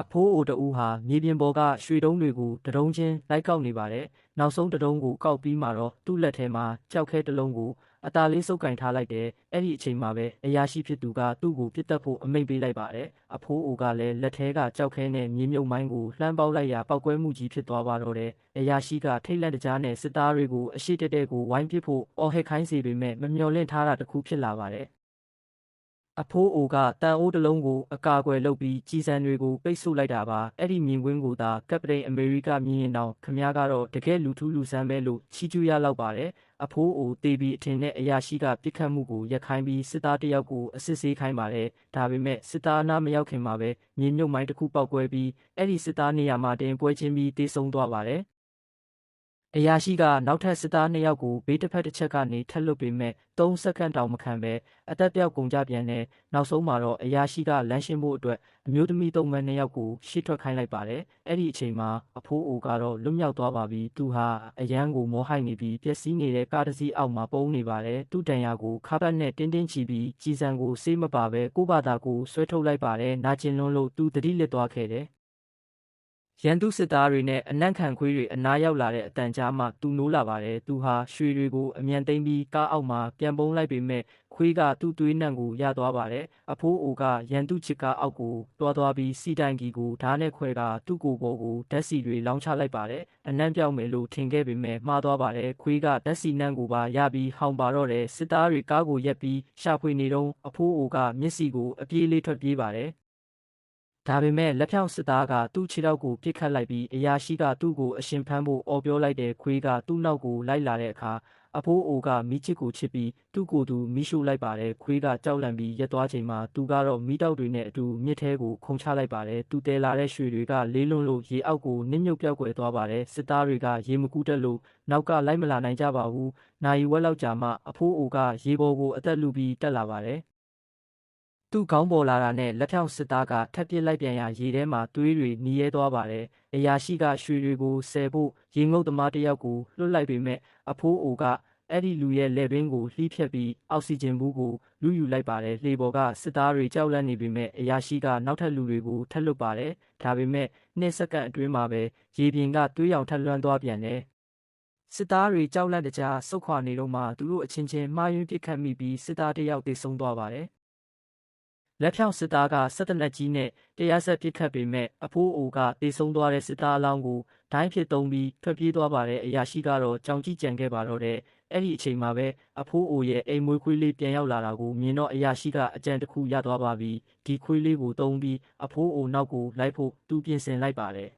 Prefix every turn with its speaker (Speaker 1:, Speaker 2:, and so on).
Speaker 1: အဖိုးအိုတဦးဟာမြေပြင်ပေါ်ကရွှေတုံးတွေကိုတတုံးချင်းလိုက်ကောက်နေပါတယ်။နောက်ဆုံးတတုံးကိုကောက်ပြီးမှတော့သူ့လက်ထဲမှာကြောက်ခဲတစ်လုံးကိုအသာလေးစုပ်ကင်ထားလိုက်တယ်။အဲ့ဒီအချိန်မှာပဲအရာရှိဖြစ်သူကသူ့ကိုပြစ်တက်ဖို့အမိန့်ပေးလိုက်ပါတယ်။အဖိုးအိုကလည်းလက်ထဲကကြောက်ခဲနဲ့မြေမြုပ်မိုင်းကိုလှမ်းပေါက်လိုက်ရာပောက်ကွဲမှုကြီးဖြစ်သွားပါတော့တယ်။အရာရှိကထိတ်လန့်တကြားနဲ့စစ်သားတွေကိုအရှိတက်တဲ့ကိုဝိုင်းပစ်ဖို့အော်ဟစ်ခိုင်းစေပေမဲ့မမျှော်လင့်ထားတာတစ်ခုဖြစ်လာပါတယ်။အဖိုးအိုကတန်အိုးတစ်လုံးကိုအကာအကွယ်လုပ်ပြီးကြီးစံတွေကိုပိတ်ဆို့လိုက်တာပါအဲ့ဒီမြင်ကွင်းကိုသာကပတိန်အမေရိကမြင်ရင်တော့ခမည်းကတော့တကယ်လူထူးလူဆန်းပဲလို့ချီးကျူးရလောက်ပါတယ်အဖိုးအိုတေးပြီးအထင်နဲ့အရာရှိကပြစ်ခတ်မှုကိုရက်ခိုင်းပြီးစစ်သားတယောက်ကိုအစစ်ဆေးခိုင်းပါတယ်ဒါပေမဲ့စစ်သားအနားမရောက်ခင်မှာပဲမြေမြုပ်မိုင်းတစ်ခုပေါက်ကွဲပြီးအဲ့ဒီစစ်သားနေရာမှာတင်ပွဲချင်းပြီးတေးဆုံးသွားပါတယ်အရာရှိကနောက်ထပ်စစ်သား2ယောက်ကိုဘေးတစ်ဖက်တစ်ချက်ကနေထက်လွတ်ပေမဲ့3စက္ကန့်တောင်မခံပဲအသက်ပြောက်ကုန်ကြပြန်တဲ့နောက်ဆုံးမှာတော့အရာရှိကလမ်းရှင်းဖို့အတွက်အမျိုးသမီး3မန်း2ယောက်ကိုရှေ့ထွက်ခိုင်းလိုက်ပါတယ်အဲ့ဒီအချိန်မှာအဖိုးအိုကတော့လွတ်မြောက်သွားပါပြီသူဟာအရန်ကိုမောဟိုက်နေပြီးပျက်စီးနေတဲ့ကားတစ်စီးအောက်မှာပုန်းနေပါတယ်သူ့တန်ရာကိုခါပတ်နဲ့တင်းတင်းချီပြီးကြီးစံကိုဆေးမပါပဲကိုဘာသာကိုဆွဲထုတ်လိုက်ပါတယ်နာကျင်လွန်းလို့သူတတိလစ်သွားခဲ့တယ်ရန်သူစစ်သားတွေနဲ့အနံ့ခံခွေးတွေအနားရောက်လာတဲ့အတန်ကြားမှသူနိုးလာပါတယ်သူဟာရွှေတွေကိုအမြန်သိမ်းပြီးကားအောက်မှာပြန်ပုံးလိုက်ပေမဲ့ခွေးကသူ့သွေးနံ့ကိုရသွားပါတယ်အဖိုးအိုကရန်သူချစ်ကားအောက်ကိုသွားပြီးစီတိုင်ကြီးကိုဓာတ်နဲ့ခွဲကသူ့ကိုယ်ပေါ်ကိုဓာတ်စီတွေလောင်းချလိုက်ပါတယ်အနံ့ပြောက်မယ်လို့ထင်ခဲ့ပေမဲ့မှားသွားပါတယ်ခွေးကဓာတ်စီနံ့ကိုပါရပြီးဟောင်ပါတော့တယ်စစ်သားတွေကားကိုရက်ပြီးရှာဖွေနေတော့အဖိုးအိုကမျက်စိကိုအပြေးလေးထွက်ပြေးပါတယ်ဒါပေမဲ့လက်ဖြောင့်စစ်သားကသူ့ခြေထောက်ကိုပြစ်ခတ်လိုက်ပြီးအရာရှိကသူ့ကိုအရှင်ဖမ်းဖို့အော်ပြောလိုက်တဲ့ခွေးကသူ့နောက်ကိုလိုက်လာတဲ့အခါအဖိုးအိုကမိချစ်ကိုချစ်ပြီးသူ့ကိုယ်သူမိရှို့လိုက်ပါတယ်ခွေးကကြောက်လန့်ပြီးရက်သွားချိန်မှာသူကတော့မိတောက်တွေနဲ့အတူမြစ်ထဲကိုခုန်ချလိုက်ပါတယ်သူတဲလာတဲ့ရွှေတွေကလေးလွန်းလို့ရေအောက်ကိုနစ်မြုပ်ပြောက်ကွယ်သွားပါတယ်စစ်သားတွေကရေမကူးတတ်လို့နောက်ကလိုက်မလာနိုင်ကြပါဘူးနိုင်ဝက်လောက်ကြာမှအဖိုးအိုကရေပေါ်ကိုအသက်လူပြီးတက်လာပါတယ်သူ့ခေါင်းပေါ်လာတာနဲ့လက်ဖြောင့်စစ်သားကထပ်ပစ်လိုက်ပြန်ရာရေထဲမှာသွေးတွေနီးရဲသွားပါတယ်။အရာရှိကရွှေတွေကိုဆယ်ဖို့ရေငုပ်သမားတစ်ယောက်ကိုလွှတ်လိုက်ပေမဲ့အဖိုးအိုကအဲ့ဒီလူရဲ့လက်တွင်းကိုလှီးဖြတ်ပြီးအောက်ဆီဂျင်ဘူးကိုလူယူလိုက်ပါတယ်။လှေပေါ်ကစစ်သားတွေကြောက်လန့်နေပေမဲ့အရာရှိကနောက်ထပ်လူတွေကိုထပ်လွတ်ပါတယ်။ဒါပေမဲ့2စက္ကန့်အတွင်းမှာပဲရေပြင်ကသွေးရောင်ထပ်လွှမ်းသွားပြန်တယ်။စစ်သားတွေကြောက်လန့်တကြားဆုတ်ခွာနေတော့မှသူတို့အချင်းချင်းမှားယွင်းပစ်ခတ်မိပြီးစစ်သားတစ်ယောက်သေဆုံးသွားပါတယ်။လက်ဖြောင့်စစ်သားကဆက်တနက်ကြီးနဲ့တရားဆက်ပစ်ခတ်ပေမဲ့အဖိုးအိုကတေဆုံးသွားတဲ့စစ်သားအလောင်းကိုဒိုင်းဖြစ်သုံးပြီးထွက်ပြေးသွားပါတယ်အရာရှိကတော့ကြောင်ကြည့်ကြံခဲ့ပါတော့တဲ့အဲ့ဒီအချိန်မှာပဲအဖိုးအိုရဲ့အိမ်မွေးခွေးလေးပြန်ရောက်လာတာကိုမြင်တော့အရာရှိကအကြံတစ်ခုရသွားပါပြီဒီခွေးလေးကိုသုံးပြီးအဖိုးအိုနောက်ကိုလိုက်ဖို့သူပြင်ဆင်လိုက်ပါတယ်